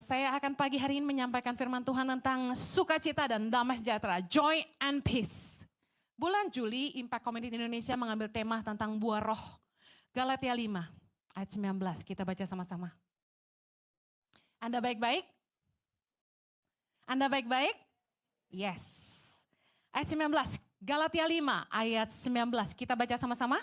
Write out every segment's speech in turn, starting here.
Saya akan pagi hari ini menyampaikan firman Tuhan tentang sukacita dan damai sejahtera, joy and peace. Bulan Juli, Impact Community Indonesia mengambil tema tentang buah roh. Galatia 5, ayat 19, kita baca sama-sama. Anda baik-baik? Anda baik-baik? Yes. Ayat 19, Galatia 5, ayat 19, kita baca sama-sama.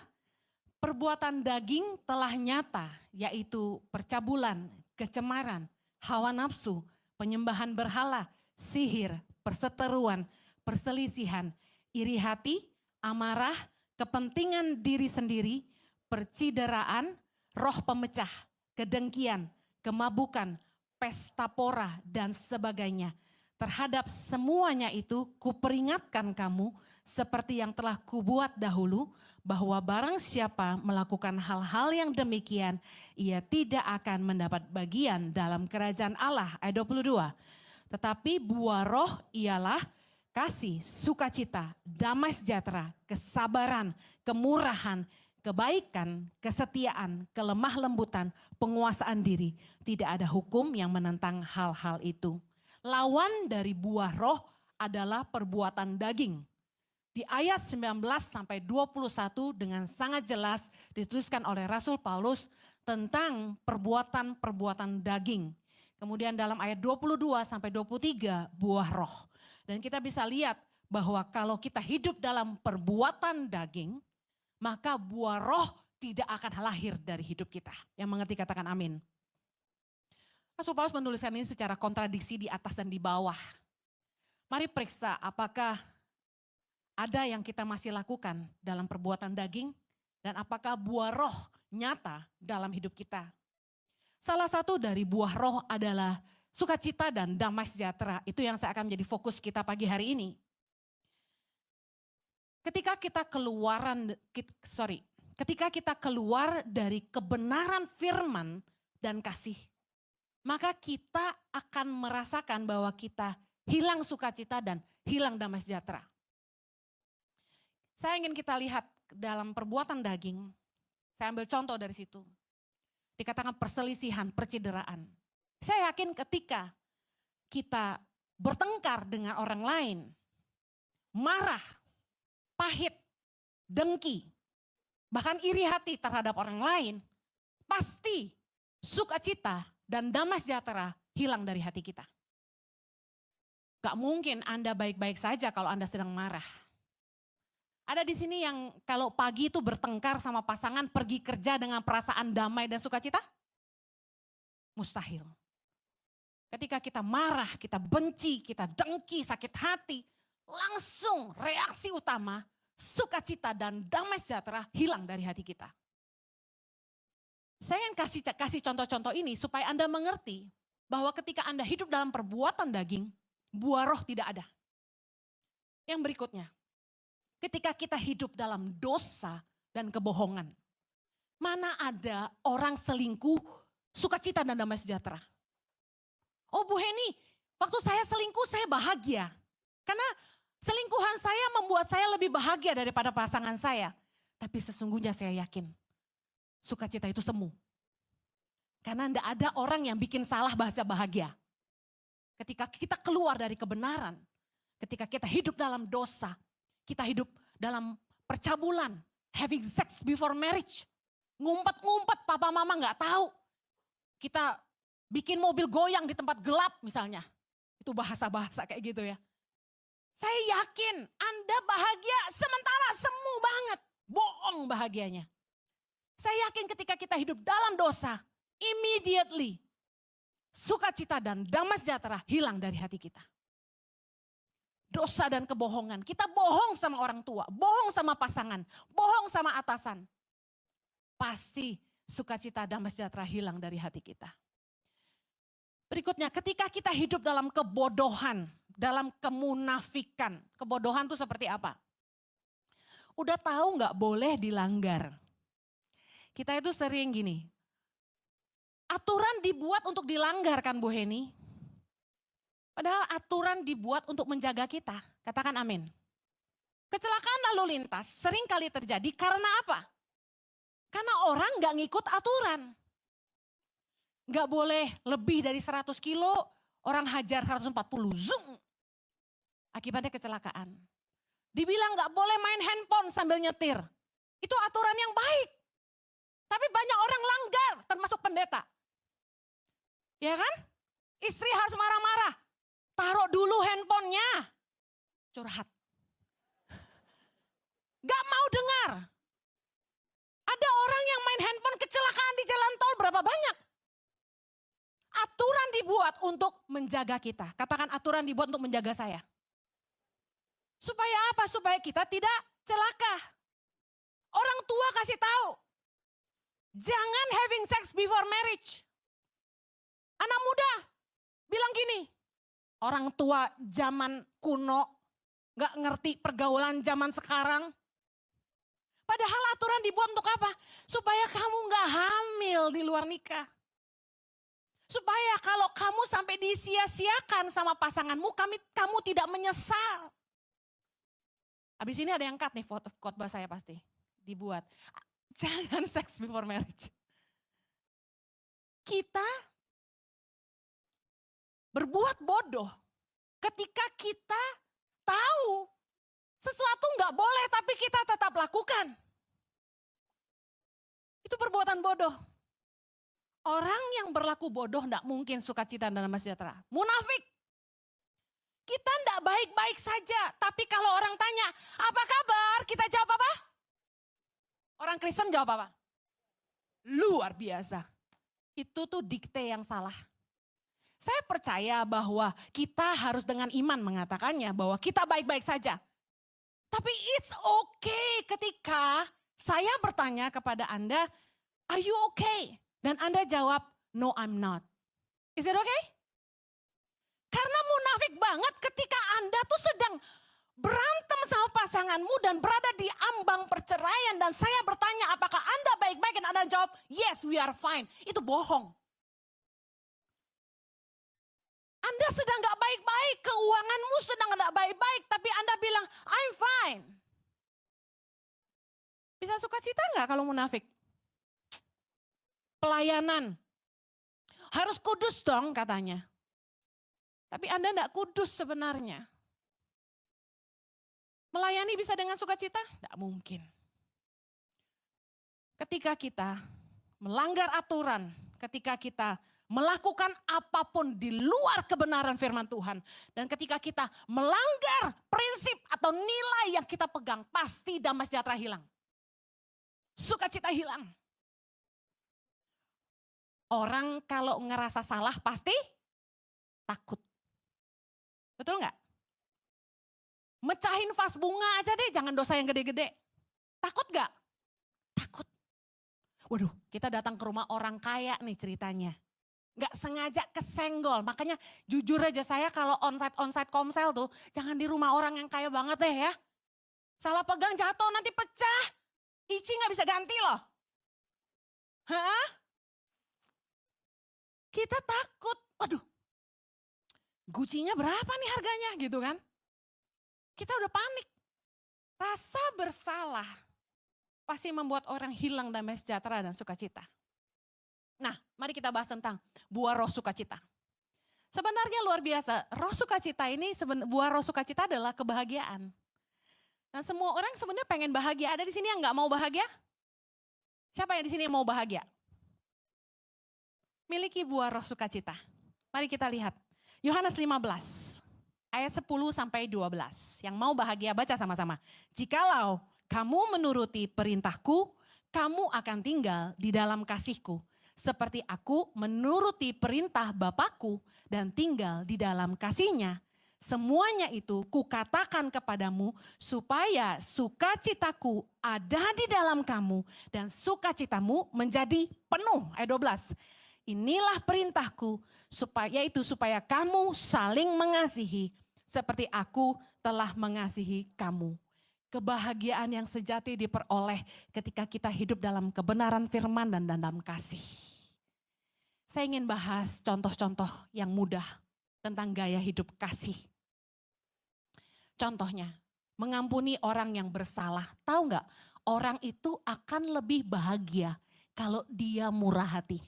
Perbuatan daging telah nyata, yaitu percabulan, kecemaran, hawa nafsu, penyembahan berhala, sihir, perseteruan, perselisihan, iri hati, amarah, kepentingan diri sendiri, percideraan, roh pemecah, kedengkian, kemabukan, pesta pora, dan sebagainya. Terhadap semuanya itu kuperingatkan kamu seperti yang telah kubuat dahulu, bahwa barang siapa melakukan hal-hal yang demikian, ia tidak akan mendapat bagian dalam kerajaan Allah. Ayat 22. Tetapi buah roh ialah kasih, sukacita, damai sejahtera, kesabaran, kemurahan, kebaikan, kesetiaan, kelemah lembutan, penguasaan diri. Tidak ada hukum yang menentang hal-hal itu. Lawan dari buah roh adalah perbuatan daging. Di ayat 19 sampai 21 dengan sangat jelas dituliskan oleh Rasul Paulus tentang perbuatan-perbuatan daging. Kemudian dalam ayat 22 sampai 23 buah roh. Dan kita bisa lihat bahwa kalau kita hidup dalam perbuatan daging, maka buah roh tidak akan lahir dari hidup kita. Yang mengerti katakan amin. Rasul Paulus menuliskan ini secara kontradiksi di atas dan di bawah. Mari periksa apakah ada yang kita masih lakukan dalam perbuatan daging dan apakah buah roh nyata dalam hidup kita. Salah satu dari buah roh adalah sukacita dan damai sejahtera. Itu yang saya akan menjadi fokus kita pagi hari ini. Ketika kita keluar dari kebenaran firman dan kasih, maka kita akan merasakan bahwa kita hilang sukacita dan hilang damai sejahtera. Saya ingin kita lihat dalam perbuatan daging, saya ambil contoh dari situ. Dikatakan perselisihan, percideraan. Saya yakin ketika kita bertengkar dengan orang lain, marah, pahit, dengki, bahkan iri hati terhadap orang lain, pasti sukacita dan damai sejahtera hilang dari hati kita. Gak mungkin Anda baik-baik saja kalau Anda sedang marah. Ada di sini yang kalau pagi itu bertengkar sama pasangan pergi kerja dengan perasaan damai dan sukacita? Mustahil. Ketika kita marah, kita benci, kita dengki, sakit hati, langsung reaksi utama sukacita dan damai sejahtera hilang dari hati kita. Saya ingin kasih contoh-contoh ini supaya Anda mengerti bahwa ketika Anda hidup dalam perbuatan daging, buah roh tidak ada. Yang berikutnya. Ketika kita hidup dalam dosa dan kebohongan, mana ada orang selingkuh, sukacita dan damai sejahtera? Oh Bu Heni, waktu saya selingkuh saya bahagia. Karena selingkuhan saya membuat saya lebih bahagia daripada pasangan saya. Tapi sesungguhnya saya yakin, sukacita itu semu. Karena tidak ada orang yang bikin salah bahasa bahagia. Ketika kita keluar dari kebenaran, ketika kita hidup dalam dosa, kita hidup dalam percabulan, having sex before marriage. Ngumpet-ngumpet, papa mama gak tahu. Kita bikin mobil goyang di tempat gelap misalnya. Itu bahasa-bahasa kayak gitu ya. Saya yakin Anda bahagia sementara semu banget. Bohong bahagianya. Saya yakin ketika kita hidup dalam dosa, immediately sukacita dan damai sejahtera hilang dari hati kita. Dosa dan kebohongan. Kita bohong sama orang tua, bohong sama pasangan, bohong sama atasan. Pasti sukacita dan damai sejahtera hilang dari hati kita. Berikutnya, ketika kita hidup dalam kebodohan, dalam kemunafikan. Kebodohan itu seperti apa? Udah tahu nggak boleh dilanggar. Kita itu sering gini, aturan dibuat untuk dilanggar kan Bu Heni? Padahal aturan dibuat untuk menjaga kita. Katakan amin. Kecelakaan lalu lintas sering kali terjadi karena apa? Karena orang gak ngikut aturan. Nggak boleh lebih dari 100 kilo, orang hajar 140, zoom. Akibatnya kecelakaan. Dibilang nggak boleh main handphone sambil nyetir. Itu aturan yang baik. Tapi banyak orang langgar, termasuk pendeta. Ya kan? Istri harus marah-marah. Taruh dulu handphonenya. Curhat. Gak mau dengar. Ada orang yang main handphone kecelakaan di jalan tol berapa banyak? Aturan dibuat untuk menjaga kita. Katakan aturan dibuat untuk menjaga saya. Supaya apa? Supaya kita tidak celaka. Orang tua kasih tahu. Jangan having sex before marriage. Anak muda bilang gini. Orang tua zaman kuno gak ngerti pergaulan zaman sekarang. Padahal aturan dibuat untuk apa? Supaya kamu gak hamil di luar nikah. Supaya kalau kamu sampai disia-siakan sama pasanganmu, kamu tidak menyesal. Habis ini ada yang cut nih khotbah saya pasti. Dibuat. Jangan sex before marriage. Kita berbuat bodoh ketika kita tahu sesuatu nggak boleh tapi kita tetap lakukan. Itu perbuatan bodoh. Orang yang berlaku bodoh nggak mungkin sukacita dan damai sejahtera. Munafik. Kita nggak baik-baik saja, tapi kalau orang tanya, apa kabar? Kita jawab apa? Orang Kristen jawab apa? Luar biasa. Itu tuh dikte yang salah. Saya percaya bahwa kita harus dengan iman mengatakannya bahwa kita baik-baik saja. Tapi it's okay ketika saya bertanya kepada Anda, are you okay? Dan Anda jawab, no I'm not. Is it okay? Karena munafik banget ketika Anda tuh sedang berantem sama pasanganmu dan berada di ambang perceraian. Dan saya bertanya apakah Anda baik-baik dan Anda jawab, yes we are fine. Itu bohong. Anda sedang gak baik-baik, keuanganmu sedang gak baik-baik, tapi Anda bilang, I'm fine. Bisa sukacita gak kalau munafik? Pelayanan. Harus kudus dong katanya. Tapi Anda gak kudus sebenarnya. Melayani bisa dengan sukacita? Gak mungkin. Ketika kita melanggar aturan, ketika kita melakukan apapun di luar kebenaran firman Tuhan. Dan ketika kita melanggar prinsip atau nilai yang kita pegang, pasti damai sejahtera hilang. Sukacita hilang. Orang kalau ngerasa salah pasti takut. Betul nggak? Mecahin vas bunga aja deh, jangan dosa yang gede-gede. Takut nggak? Takut. Waduh, kita datang ke rumah orang kaya nih ceritanya. Nggak sengaja kesenggol, makanya jujur aja saya kalau onsite komsel tuh jangan di rumah orang yang kaya banget deh ya. Salah pegang jatuh nanti pecah, Ici nggak bisa ganti loh. Hah? Kita takut, waduh Gucci-nya berapa nih harganya gitu kan. Kita udah panik. Rasa bersalah pasti membuat orang hilang damai sejahtera dan sukacita. Nah, mari kita bahas tentang buah roh sukacita. Sebenarnya luar biasa, roh sukacita ini, buah roh sukacita adalah kebahagiaan. Dan semua orang sebenarnya pengen bahagia. Ada di sini yang nggak mau bahagia? Siapa yang di sini yang mau bahagia? Miliki buah roh sukacita. Mari kita lihat. Yohanes 15, ayat 10 sampai 12. Yang mau bahagia baca sama-sama. Jikalau kamu menuruti perintahku, kamu akan tinggal di dalam kasihku. Seperti aku menuruti perintah Bapakku dan tinggal di dalam kasihnya. Semuanya itu kukatakan kepadamu supaya sukacitaku ada di dalam kamu dan sukacitamu menjadi penuh. Ayat 12. Inilah perintahku supaya kamu saling mengasihi seperti aku telah mengasihi kamu. Kebahagiaan yang sejati diperoleh ketika kita hidup dalam kebenaran firman dan dalam kasih. Saya ingin bahas contoh-contoh yang mudah tentang gaya hidup kasih. Contohnya, mengampuni orang yang bersalah. Tahu nggak? Orang itu akan lebih bahagia kalau dia murah hati.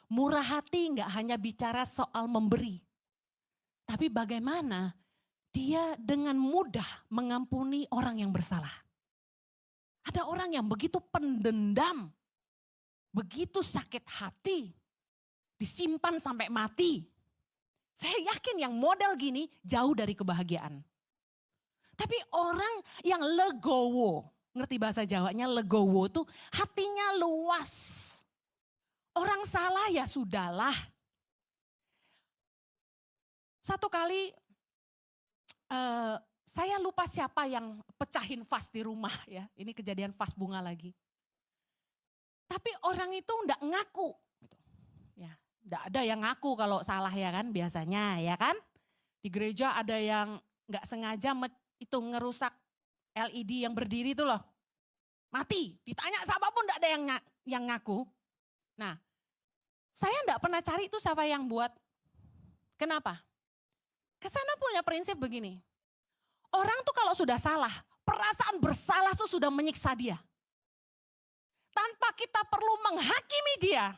Murah hati nggak hanya bicara soal memberi, tapi bagaimana dia dengan mudah mengampuni orang yang bersalah. Ada orang yang begitu pendendam, begitu sakit hati, disimpan sampai mati. Saya yakin yang model gini jauh dari kebahagiaan. Tapi orang yang legowo, ngerti bahasa Jawanya legowo tuh hatinya luas. Orang salah ya sudahlah. Satu kali saya lupa siapa yang pecahin vas di rumah ya. Ini kejadian vas bunga lagi. Tapi orang itu enggak ngaku. Gitu. Ya, enggak ada yang ngaku kalau salah ya kan biasanya ya kan. Di gereja ada yang enggak sengaja itu ngerusak LED yang berdiri itu loh. Mati, ditanya siapapun enggak ada yang ngaku. Nah, saya enggak pernah cari itu siapa yang buat. Kenapa? Kesana punya prinsip begini. Orang tuh kalau sudah salah, perasaan bersalah tuh sudah menyiksa dia. Tanpa kita perlu menghakimi dia,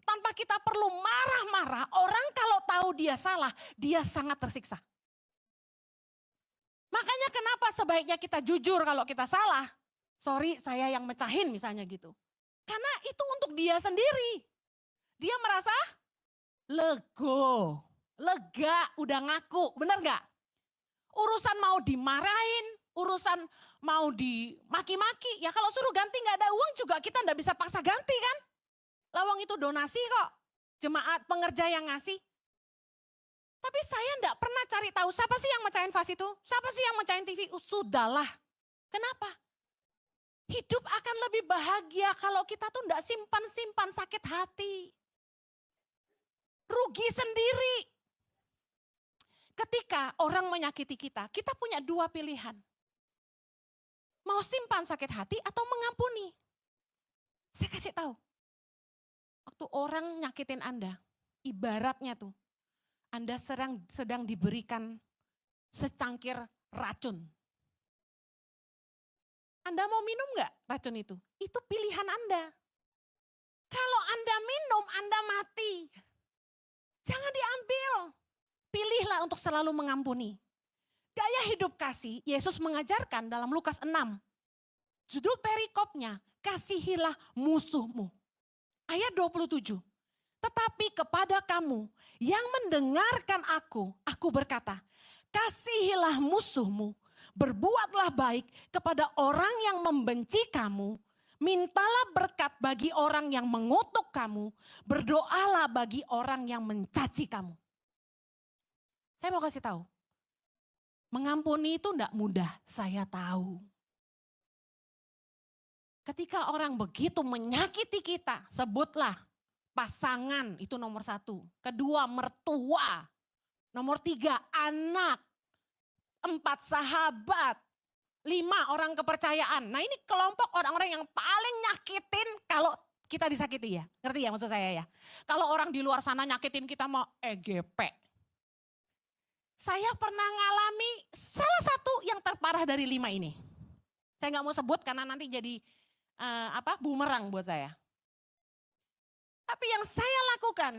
tanpa kita perlu marah-marah, orang kalau tahu dia salah, dia sangat tersiksa. Makanya kenapa sebaiknya kita jujur kalau kita salah. Sorry, saya yang mecahin misalnya gitu. Karena itu untuk dia sendiri. Dia merasa lega, udah ngaku, benar gak? Urusan mau dimarahin, urusan mau dimaki-maki, ya kalau suruh ganti gak ada uang juga kita gak bisa paksa ganti kan. Lawang itu donasi kok, jemaat pengerja yang ngasih. Tapi saya gak pernah cari tahu siapa sih yang mecahin vas itu, siapa sih yang mecahin TV, sudahlah. Kenapa? Hidup akan lebih bahagia kalau kita tuh gak simpan-simpan sakit hati. Rugi sendiri. Ketika orang menyakiti kita, kita punya dua pilihan. Mau simpan sakit hati atau mengampuni. Saya kasih tahu. Waktu orang nyakitin Anda, ibaratnya tuh, Anda sedang diberikan secangkir racun. Anda mau minum nggak racun itu? Itu pilihan Anda. Kalau Anda minum, Anda mati. Jangan diambil. Pilihlah untuk selalu mengampuni. Gaya hidup kasih, Yesus mengajarkan dalam Lukas 6. Judul perikopnya, kasihilah musuhmu. Ayat 27. Tetapi kepada kamu yang mendengarkan aku berkata, kasihilah musuhmu, berbuatlah baik kepada orang yang membenci kamu, mintalah berkat bagi orang yang mengutuk kamu, berdoalah bagi orang yang mencaci kamu. Saya mau kasih tahu, mengampuni itu enggak mudah, saya tahu. Ketika orang begitu menyakiti kita, sebutlah pasangan, itu nomor 1. Kedua, mertua. Nomor 3, anak. 4, sahabat. 5, orang kepercayaan. Nah ini kelompok orang-orang yang paling nyakitin kalau kita disakiti ya. Ngerti ya maksud saya ya. Kalau orang di luar sana nyakitin kita mau EGP. Saya pernah ngalami salah satu yang terparah dari 5 ini. Saya nggak mau sebut karena nanti jadi bumerang buat saya. Tapi yang saya lakukan,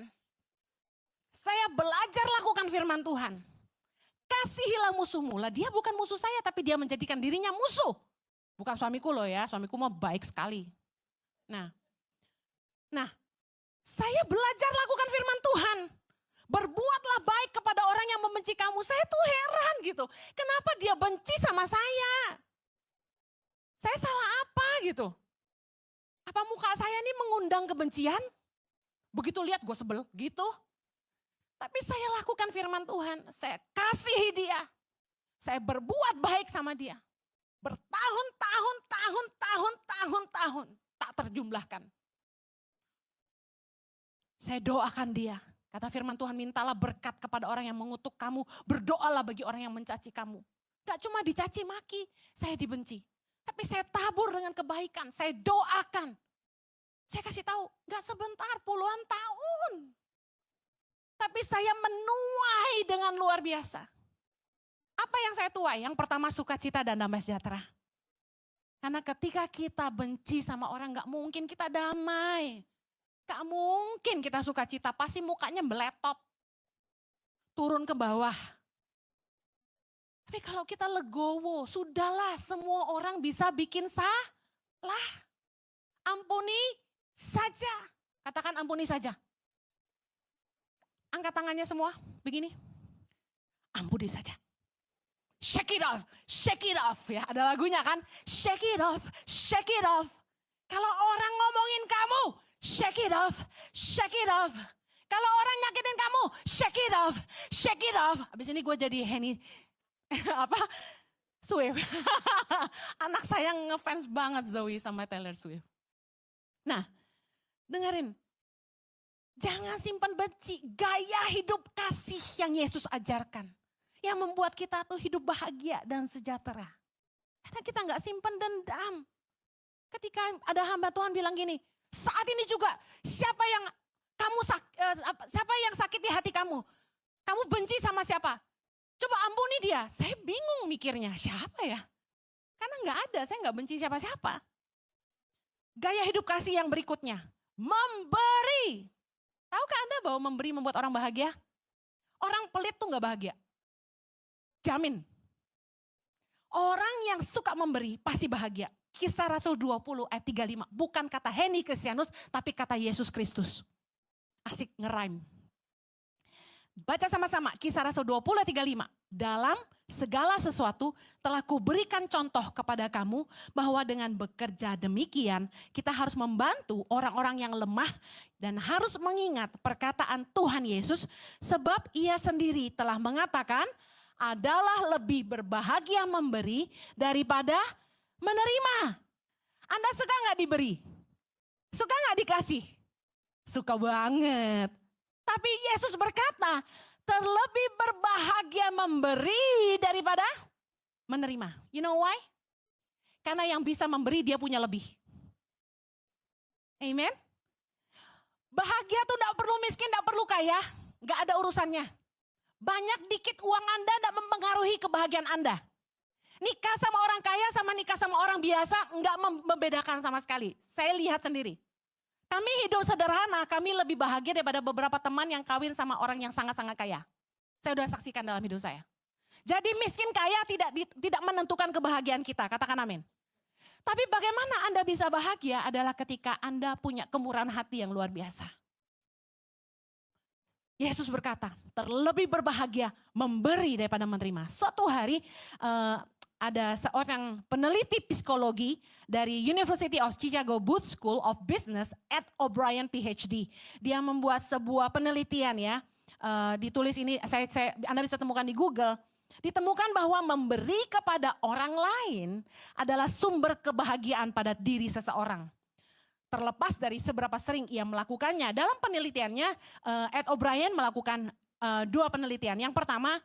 saya belajar lakukan firman Tuhan. Kasihilah musuhmu. Lah dia bukan musuh saya tapi dia menjadikan dirinya musuh. Bukan suamiku loh ya, suamiku mah baik sekali. Nah, saya belajar lakukan firman Tuhan. Berbuatlah baik kepada orang yang membenci kamu. Saya tuh heran gitu. Kenapa dia benci sama saya? Saya salah apa gitu? Apa muka saya ini mengundang kebencian? Begitu lihat gue sebel gitu. Tapi saya lakukan firman Tuhan. Saya kasihi dia. Saya berbuat baik sama dia. Bertahun-tahun tak terjumlahkan. Saya doakan dia. Kata firman Tuhan, mintalah berkat kepada orang yang mengutuk kamu, berdoalah bagi orang yang mencaci kamu. Gak cuma dicaci maki, saya dibenci. Tapi saya tabur dengan kebaikan, saya doakan. Saya kasih tahu, gak sebentar, puluhan tahun. Tapi saya menuai dengan luar biasa. Apa yang saya tuai? Yang pertama sukacita dan damai sejahtera. Karena ketika kita benci sama orang gak mungkin kita damai. Gak mungkin kita sukacita, pasti mukanya meletot, turun ke bawah. Tapi kalau kita legowo, sudahlah semua orang bisa bikin salah. Ampuni saja. Katakan ampuni saja. Angkat tangannya semua, begini. Ampuni saja. Shake it off ya. Ada lagunya kan? Shake it off, shake it off. Kalau orang ngomongin kamu, shake it off, shake it off. Kalau orang nyakitin kamu, shake it off, shake it off. Habis ini gue jadi Henny, Swift. Anak saya ngefans banget Zoe sama Taylor Swift. Nah, dengerin. Jangan simpan benci, gaya hidup kasih yang Yesus ajarkan. Yang membuat kita tuh hidup bahagia dan sejahtera. Karena kita gak simpan dendam. Ketika ada hamba Tuhan bilang gini, saat ini juga siapa yang sakiti hati kamu? Kamu benci sama siapa? Coba ampuni dia. Saya bingung mikirnya, siapa ya? Karena gak ada, saya gak benci siapa-siapa. Gaya hidup kasih yang berikutnya, memberi. Tahukah Anda bahwa memberi membuat orang bahagia? Orang pelit tuh gak bahagia. Jamin. Orang yang suka memberi pasti bahagia. Kisah Rasul 20 ayat 35. Bukan kata Henny Kristianus, tapi kata Yesus Kristus. Asik ngeraim. Baca sama-sama Kisah Rasul 20 ayat 35. Dalam segala sesuatu telah kuberikan contoh kepada kamu bahwa dengan bekerja demikian kita harus membantu orang-orang yang lemah dan harus mengingat perkataan Tuhan Yesus sebab ia sendiri telah mengatakan adalah lebih berbahagia memberi daripada menerima. Anda suka gak diberi? Suka gak dikasih? Suka banget. Tapi Yesus berkata, terlebih berbahagia memberi daripada menerima. You know why? Karena yang bisa memberi dia punya lebih. Amen. Bahagia tuh gak perlu miskin, gak perlu kaya. Gak ada urusannya. Banyak dikit uang Anda tidak mempengaruhi kebahagiaan Anda. Nikah sama orang kaya sama nikah sama orang biasa enggak membedakan sama sekali. Saya lihat sendiri. Kami hidup sederhana, kami lebih bahagia daripada beberapa teman yang kawin sama orang yang sangat-sangat kaya. Saya sudah saksikan dalam hidup saya. Jadi miskin kaya tidak menentukan kebahagiaan kita, katakan amin. Tapi bagaimana Anda bisa bahagia adalah ketika Anda punya kemurahan hati yang luar biasa. Yesus berkata, terlebih berbahagia memberi daripada menerima. Suatu hari ada seorang peneliti psikologi dari University of Chicago Booth School of Business, Ed O'Brien PhD. Dia membuat sebuah penelitian ya, ditulis ini, Anda bisa temukan di Google. Ditemukan bahwa memberi kepada orang lain adalah sumber kebahagiaan pada diri seseorang. Terlepas dari seberapa sering ia melakukannya. Dalam penelitiannya, Ed O'Brien melakukan dua penelitian. Yang pertama,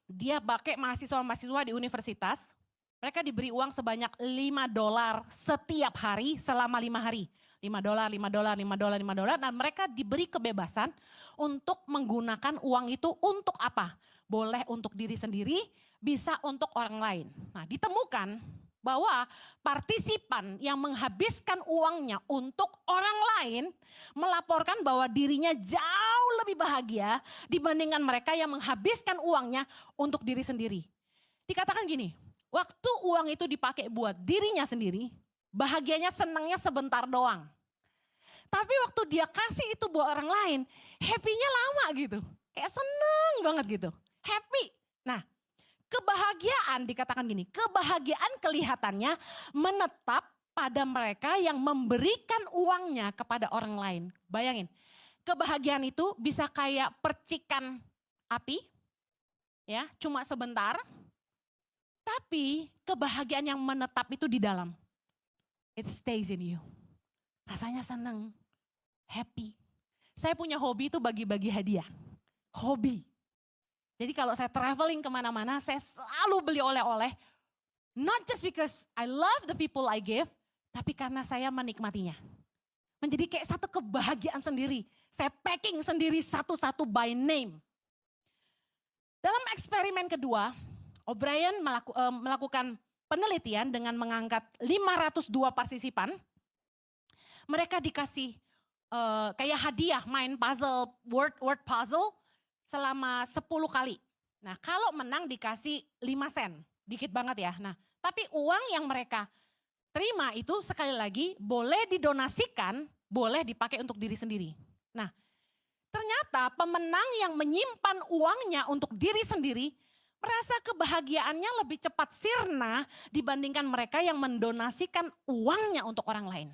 dia pakai mahasiswa-mahasiswa di universitas. Mereka diberi uang sebanyak $5 setiap hari selama 5 hari. $5, $5, $5, $5. Dan mereka diberi kebebasan untuk menggunakan uang itu untuk apa? Boleh untuk diri sendiri, bisa untuk orang lain. Nah, ditemukan bahwa partisipan yang menghabiskan uangnya untuk orang lain melaporkan bahwa dirinya jauh lebih bahagia dibandingkan mereka yang menghabiskan uangnya untuk diri sendiri. Dikatakan gini, waktu uang itu dipakai buat dirinya sendiri, bahagianya senangnya sebentar doang. Tapi waktu dia kasih itu buat orang lain, happy-nya lama gitu. Kayak seneng banget gitu, happy. Nah, kebahagiaan dikatakan gini, kebahagiaan kelihatannya menetap pada mereka yang memberikan uangnya kepada orang lain. Bayangin, kebahagiaan itu bisa kayak percikan api, ya, cuma sebentar. Tapi kebahagiaan yang menetap itu di dalam. It stays in you. Rasanya senang, happy. Saya punya hobi itu bagi-bagi hadiah. Hobi. Jadi kalau saya traveling kemana-mana, saya selalu beli oleh-oleh. Not just because I love the people I give, tapi karena saya menikmatinya. Menjadi kayak satu kebahagiaan sendiri. Saya packing sendiri satu-satu by name. Dalam eksperimen kedua, O'Brien melakukan penelitian dengan mengangkat 502 partisipan. mereka dikasih kayak hadiah main puzzle, word puzzle selama 10 kali. Nah kalau menang dikasih 5 sen, dikit banget ya. Nah tapi uang yang mereka terima itu sekali lagi boleh didonasikan, boleh dipakai untuk diri sendiri. Nah ternyata pemenang yang menyimpan uangnya untuk diri sendiri merasa kebahagiaannya lebih cepat sirna dibandingkan mereka yang mendonasikan uangnya untuk orang lain.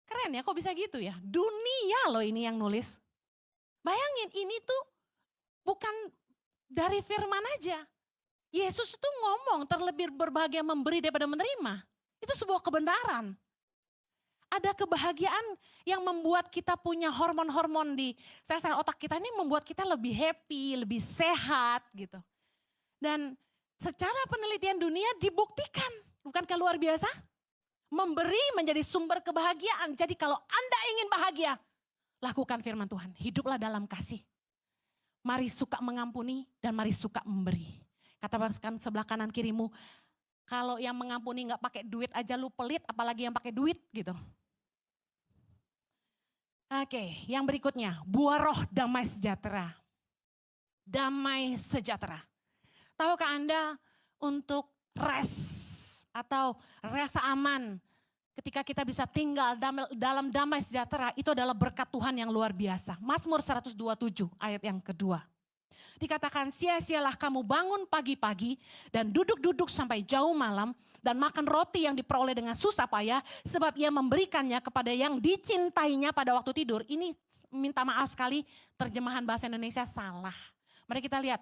Keren ya, kok bisa gitu ya? Dunia loh ini yang nulis. Bayangin ini tuh bukan dari firman aja. Yesus itu ngomong terlebih berbahagia memberi daripada menerima. Itu sebuah kebenaran. Ada kebahagiaan yang membuat kita punya hormon-hormon di sel-sel otak kita ini membuat kita lebih happy, lebih sehat gitu. Dan secara penelitian dunia dibuktikan, bukankah luar biasa? Memberi menjadi sumber kebahagiaan. Jadi kalau Anda ingin bahagia, lakukan firman Tuhan. Hiduplah dalam kasih. Mari suka mengampuni dan mari suka memberi. Katakan sebelah kanan kirimu, kalau yang mengampuni gak pakai duit aja lu pelit, apalagi yang pakai duit gitu. Oke, yang berikutnya, buah roh damai sejahtera. Damai sejahtera. Tahukah Anda untuk rest atau rasa aman ketika kita bisa tinggal dalam damai sejahtera itu adalah berkat Tuhan yang luar biasa. Mazmur 127 ayat yang kedua. Dikatakan sia-sialah kamu bangun pagi-pagi dan duduk-duduk sampai jauh malam dan makan roti yang diperoleh dengan susah payah sebab ia memberikannya kepada yang dicintainya pada waktu tidur. Ini minta maaf sekali terjemahan bahasa Indonesia salah. Mari kita lihat.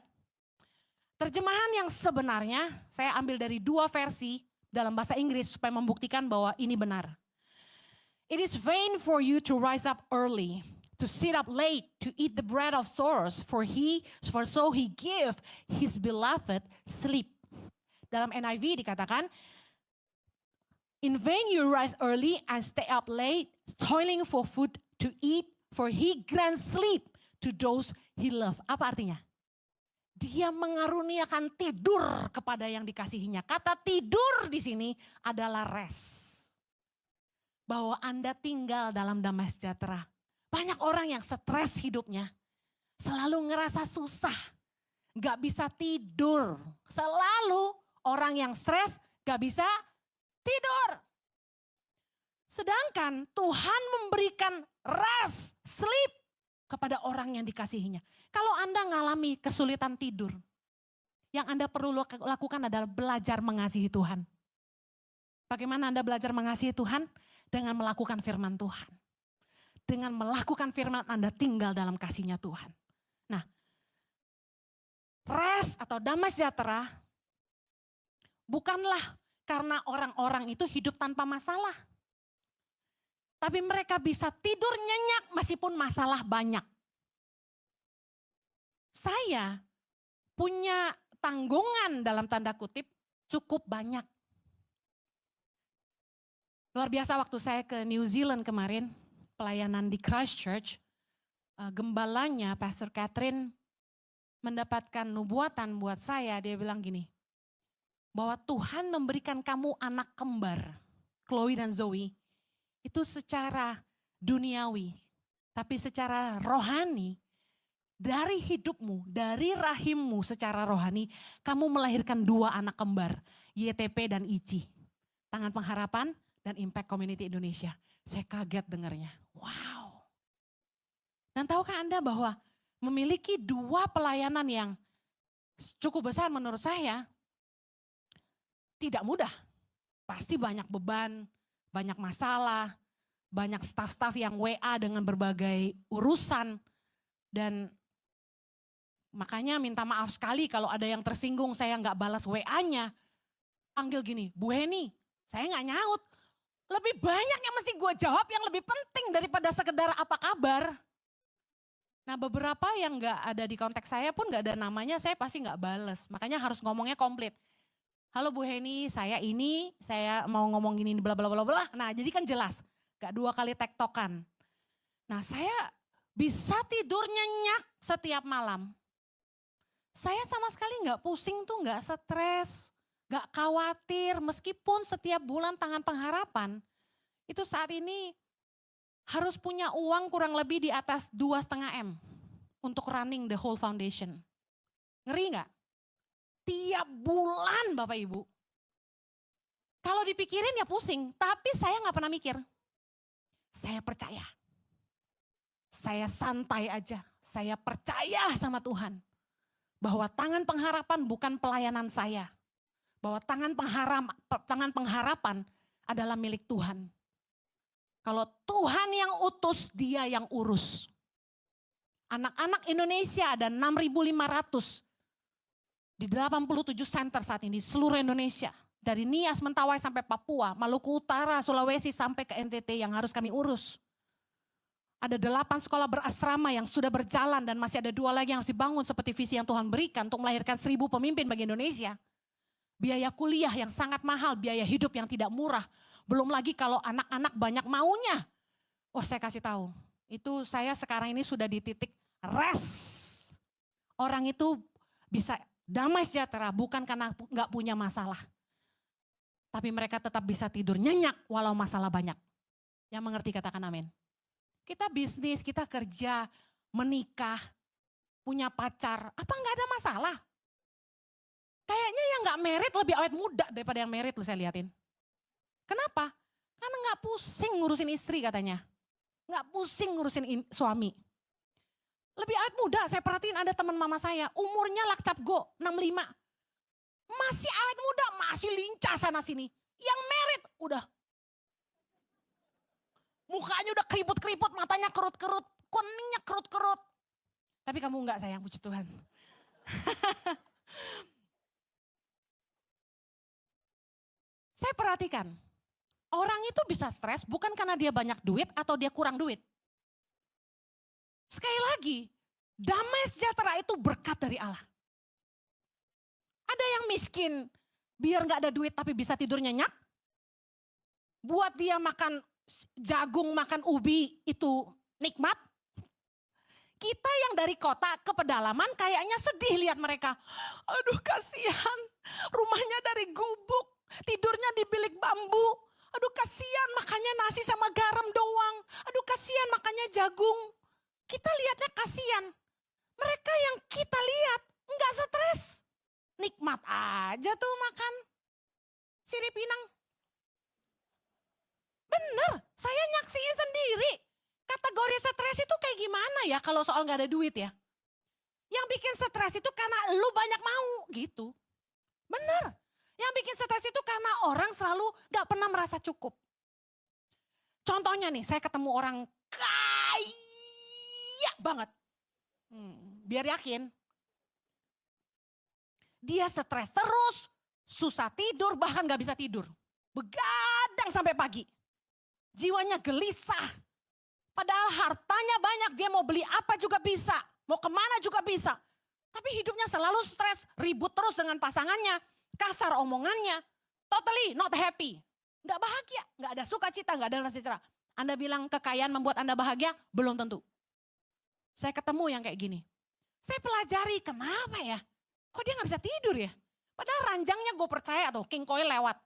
Terjemahan yang sebenarnya saya ambil dari dua versi dalam bahasa Inggris supaya membuktikan bahwa ini benar. It is vain for you to rise up early, to sit up late, to eat the bread of sorrows, for so he give his beloved sleep. Dalam NIV dikatakan, in vain you rise early and stay up late, toiling for food to eat, for he grants sleep to those he love. Apa artinya? Dia mengaruniakan tidur kepada yang dikasihinya. Kata tidur di sini adalah rest. Bahwa Anda tinggal dalam damai sejahtera. Banyak orang yang stres hidupnya. Selalu ngerasa susah. Gak bisa tidur. Selalu orang yang stres gak bisa tidur. Sedangkan Tuhan memberikan rest, sleep kepada orang yang dikasihinya. Kalau Anda mengalami kesulitan tidur, yang Anda perlu lakukan adalah belajar mengasihi Tuhan. Bagaimana Anda belajar mengasihi Tuhan? Dengan melakukan firman Tuhan. Dengan melakukan firman Anda tinggal dalam kasih-Nya Tuhan. Nah, rest atau damai sejahtera bukanlah karena orang-orang itu hidup tanpa masalah. Tapi mereka bisa tidur nyenyak meskipun masalah banyak. Saya punya tanggungan dalam tanda kutip cukup banyak. Luar biasa waktu saya ke New Zealand kemarin, pelayanan di Christchurch, gembalanya Pastor Catherine mendapatkan nubuatan buat saya, dia bilang gini, bahwa Tuhan memberikan kamu anak kembar, Chloe dan Zoe, itu secara duniawi, tapi secara rohani, dari hidupmu, dari rahimmu secara rohani, kamu melahirkan dua anak kembar, YTP dan Ici. Tangan Pengharapan dan Impact Community Indonesia. Saya kaget dengarnya, wow. Dan tahukah Anda bahwa memiliki dua pelayanan yang cukup besar menurut saya, tidak mudah. Pasti banyak beban, banyak masalah, banyak staf-staf yang WA dengan berbagai urusan. Dan makanya minta maaf sekali kalau ada yang tersinggung saya nggak balas WA-nya. Panggil gini, Bu Heni, saya nggak nyaut. Lebih banyak yang mesti gue jawab yang lebih penting daripada sekedar apa kabar. Nah beberapa yang nggak ada di konteks saya pun nggak ada namanya, saya pasti nggak balas. Makanya harus ngomongnya komplit. Halo Bu Heni, saya mau ngomong gini bla bla bla bla. Nah jadi kan jelas, nggak dua kali tektokan. Nah saya bisa tidur nyenyak setiap malam. Saya sama sekali nggak pusing tuh, nggak stres, nggak khawatir. Meskipun setiap bulan Tangan Pengharapan itu saat ini harus punya uang kurang lebih di atas 2,5 M untuk running the whole foundation. Ngeri nggak? Tiap bulan Bapak Ibu. Kalau dipikirin ya pusing, tapi saya nggak pernah mikir. Saya percaya. Saya santai aja. Saya percaya sama Tuhan. Bahwa tangan pengharapan bukan pelayanan saya. Bahwa tangan pengharapan adalah milik Tuhan. Kalau Tuhan yang utus, dia yang urus. Anak-anak Indonesia ada 6.500 di 87 center saat ini, seluruh Indonesia. Dari Nias, Mentawai sampai Papua, Maluku Utara, Sulawesi sampai ke NTT yang harus kami urus. Ada 8 sekolah berasrama yang sudah berjalan dan masih ada 2 lagi yang harus dibangun seperti visi yang Tuhan berikan untuk melahirkan 1.000 pemimpin bagi Indonesia. Biaya kuliah yang sangat mahal, biaya hidup yang tidak murah. Belum lagi kalau anak-anak banyak maunya. Wah, saya kasih tahu, itu saya sekarang ini sudah di titik rest. Orang itu bisa damai sejahtera bukan karena nggak punya masalah. Tapi mereka tetap bisa tidur nyenyak walau masalah banyak. Yang mengerti katakan amin. Kita bisnis, kita kerja, menikah, punya pacar, apa nggak ada masalah? Kayaknya yang nggak merit lebih awet muda daripada yang merit loh saya liatin. Kenapa? Karena nggak pusing ngurusin istri katanya. Nggak pusing ngurusin suami. Lebih awet muda, saya perhatiin ada teman mama saya, umurnya lakcap go, 65. Masih awet muda, masih lincah sana sini. Yang merit udah. Mukanya udah keriput-keriput, matanya kerut-kerut, kuningnya kerut-kerut. Tapi kamu enggak sayang, puji Tuhan. Saya perhatikan, orang itu bisa stres bukan karena dia banyak duit atau dia kurang duit. Sekali lagi, damai sejahtera itu berkat dari Allah. Ada yang miskin, biar gak ada duit tapi bisa tidur nyenyak. Buat dia makan jagung, makan ubi itu nikmat. Kita yang dari kota ke pedalaman kayaknya sedih lihat mereka. Aduh kasihan, rumahnya dari gubuk, tidurnya di bilik bambu. Aduh kasihan makannya nasi sama garam doang. Aduh kasihan makannya jagung. Kita lihatnya kasihan. Mereka yang kita lihat enggak stres. Nikmat aja tuh makan sirip pinang. Bener, saya nyaksiin sendiri. Kategori stres itu kayak gimana ya kalau soal gak ada duit ya. Yang bikin stres itu karena lu banyak mau gitu. Bener, yang bikin stres itu karena orang selalu gak pernah merasa cukup. Contohnya nih, saya ketemu orang kaya banget. Biar yakin. Dia stres terus, susah tidur, bahkan gak bisa tidur. Begadang sampai pagi. Jiwanya gelisah. Padahal hartanya banyak, dia mau beli apa juga bisa. Mau kemana juga bisa. Tapi hidupnya selalu stres, ribut terus dengan pasangannya. Kasar omongannya, totally not happy. Gak bahagia, gak ada sukacita, gak ada rasa sejahtera. Anda bilang kekayaan membuat Anda bahagia? Belum tentu. Saya ketemu yang kayak gini. Saya pelajari, kenapa ya? Kok dia gak bisa tidur ya? Padahal ranjangnya gue percaya tuh, King Coil lewat.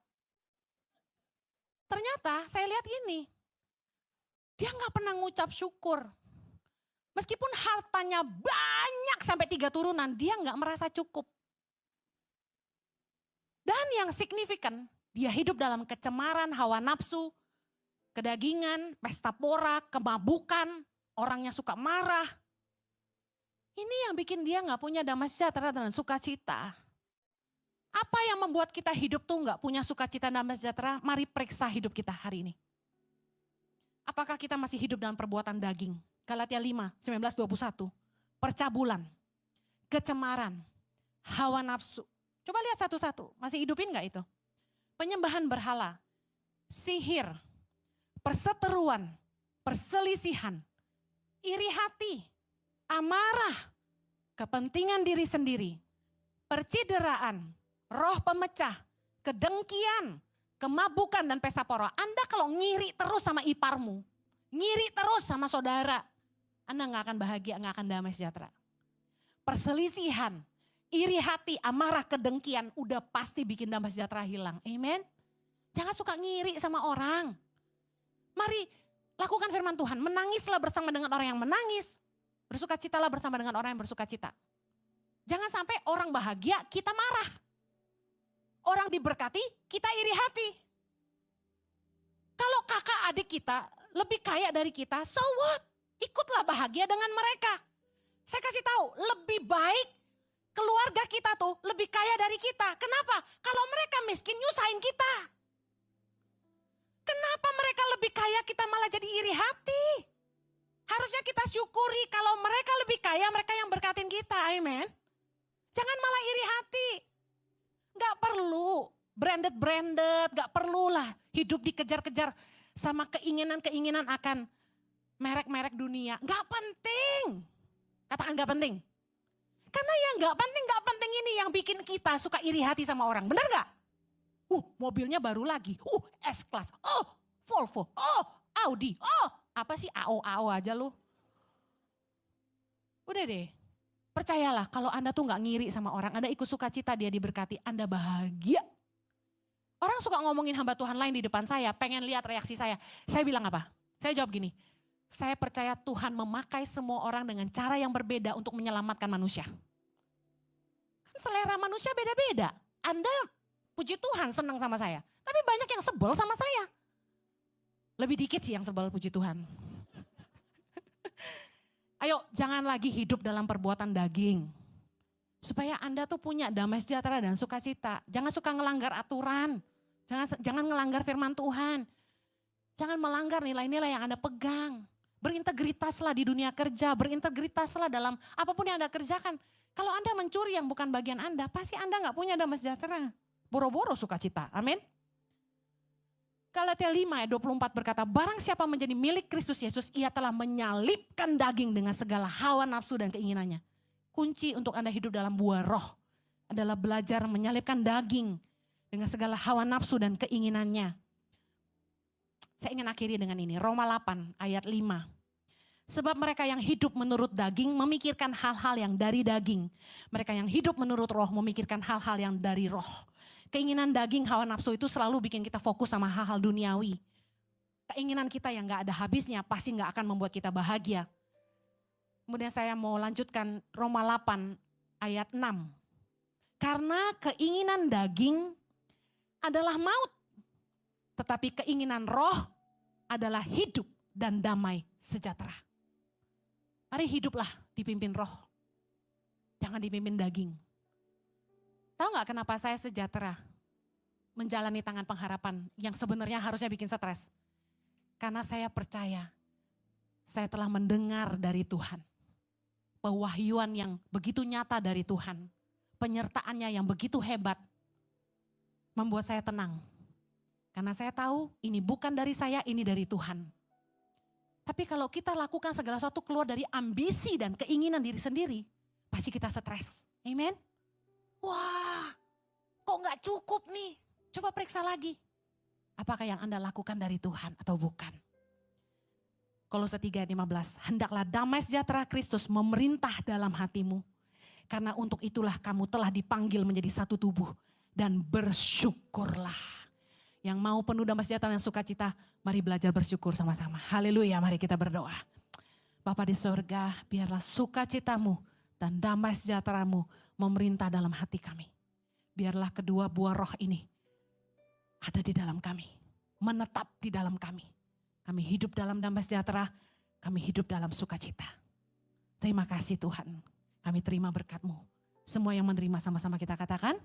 Ternyata saya lihat gini, dia gak pernah ngucap syukur. Meskipun hartanya banyak sampai 3 turunan, dia gak merasa cukup. Dan yang signifikan, dia hidup dalam kecemaran, hawa nafsu, kedagingan, pesta pora, kemabukan, orangnya suka marah. Ini yang bikin dia gak punya damai sejahtera dan sukacita. Apa yang membuat kita hidup tuh gak punya sukacita dan damai sejahtera? Mari periksa hidup kita hari ini. Apakah kita masih hidup dalam perbuatan daging? Galatia 5, 19-21. Percabulan, kecemaran, hawa nafsu. Coba lihat satu-satu, masih hidupin gak itu? Penyembahan berhala, sihir, perseteruan, perselisihan, iri hati, amarah, kepentingan diri sendiri, percideraan, roh pemecah, kedengkian, kemabukan dan pesta pora. Anda kalau ngiri terus sama iparmu, ngiri terus sama saudara, Anda gak akan bahagia, gak akan damai sejahtera. Perselisihan, iri hati, amarah, kedengkian, udah pasti bikin damai sejahtera hilang. Amen. Jangan suka ngiri sama orang. Mari Lakukan firman Tuhan, menangislah bersama dengan orang yang menangis, bersukacitalah bersama dengan orang yang bersukacita. Jangan sampai orang bahagia, kita marah. Orang diberkati, kita iri hati. Kalau kakak adik kita lebih kaya dari kita, so what? Ikutlah bahagia dengan mereka. Saya kasih tahu, lebih baik keluarga kita tuh lebih kaya dari kita. Kenapa? Kalau mereka miskin, nyusahin kita. Kenapa mereka lebih kaya, kita malah jadi iri hati? Harusnya kita syukuri kalau mereka lebih kaya, mereka yang berkatin kita, amen. Jangan malah iri hati. Gak perlu branded, gak perlulah hidup dikejar-kejar sama keinginan-keinginan akan merek-merek dunia. Gak penting. Katakan gak penting. Karena yang gak penting ini yang bikin kita suka iri hati sama orang. Benar gak? Mobilnya baru lagi. S-Class. Volvo. Audi. Apa sih AO aja lu. Udah deh. Percayalah kalau Anda tuh gak ngiri sama orang. Anda ikut sukacita dia diberkati. Anda bahagia. Orang suka ngomongin hamba Tuhan lain di depan saya. Pengen lihat reaksi saya. Saya bilang apa? Saya jawab gini. Saya percaya Tuhan memakai semua orang dengan cara yang berbeda untuk menyelamatkan manusia. Kan selera manusia beda-beda. Anda puji Tuhan senang sama saya. Tapi banyak yang sebel sama saya. Lebih dikit sih yang sebel puji Tuhan. Ayo jangan lagi hidup dalam perbuatan daging. Supaya Anda tuh punya damai sejahtera dan sukacita. Jangan suka ngelanggar aturan. Jangan ngelanggar firman Tuhan. Jangan melanggar nilai-nilai yang Anda pegang. Berintegritaslah di dunia kerja. Berintegritaslah dalam apapun yang Anda kerjakan. Kalau Anda mencuri yang bukan bagian Anda, pasti Anda gak punya damai sejahtera. Boro-boro sukacita. Amin. Galatia 5 ayat 24 berkata, barang siapa menjadi milik Kristus Yesus, ia telah menyalibkan daging dengan segala hawa nafsu dan keinginannya. Kunci untuk Anda hidup dalam buah roh adalah belajar menyalibkan daging dengan segala hawa nafsu dan keinginannya. Saya ingin akhiri dengan ini, Roma 8 ayat 5. Sebab mereka yang hidup menurut daging memikirkan hal-hal yang dari daging. Mereka yang hidup menurut roh memikirkan hal-hal yang dari roh. Keinginan daging, hawa nafsu itu selalu bikin kita fokus sama hal-hal duniawi. Keinginan kita yang gak ada habisnya pasti gak akan membuat kita bahagia. Kemudian saya mau lanjutkan Roma 8 ayat 6. Karena keinginan daging adalah maut. Tetapi keinginan roh adalah hidup dan damai sejahtera. Mari hiduplah dipimpin roh. Jangan dipimpin daging. Tahu gak kenapa saya sejahtera menjalani tangan pengharapan yang sebenarnya harusnya bikin stres? Karena saya percaya saya telah mendengar dari Tuhan. Pewahyuan yang begitu nyata dari Tuhan. Penyertaannya yang begitu hebat. Membuat saya tenang. Karena saya tahu ini bukan dari saya, ini dari Tuhan. Tapi kalau kita lakukan segala sesuatu keluar dari ambisi dan keinginan diri sendiri, pasti kita stres. Amen. Wah, kok gak cukup nih? Coba periksa lagi. Apakah yang Anda lakukan dari Tuhan atau bukan? Kolose 3 ayat 15, hendaklah damai sejahtera Kristus memerintah dalam hatimu. Karena untuk itulah kamu telah dipanggil menjadi satu tubuh. Dan bersyukurlah. Yang mau penuh damai sejahtera dan sukacita, mari belajar bersyukur sama-sama. Haleluya, mari kita berdoa. Bapa di sorga, biarlah sukacitamu dan damai sejahteramu memerintah dalam hati kami. Biarlah kedua buah roh ini ada di dalam kami, menetap di dalam kami. Kami hidup dalam damai sejahtera, kami hidup dalam sukacita. Terima kasih Tuhan, kami terima berkat-Mu. Semua yang menerima sama-sama kita katakan,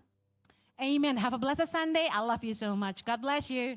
Amen. Have a blessed Sunday. I love you so much. God bless you.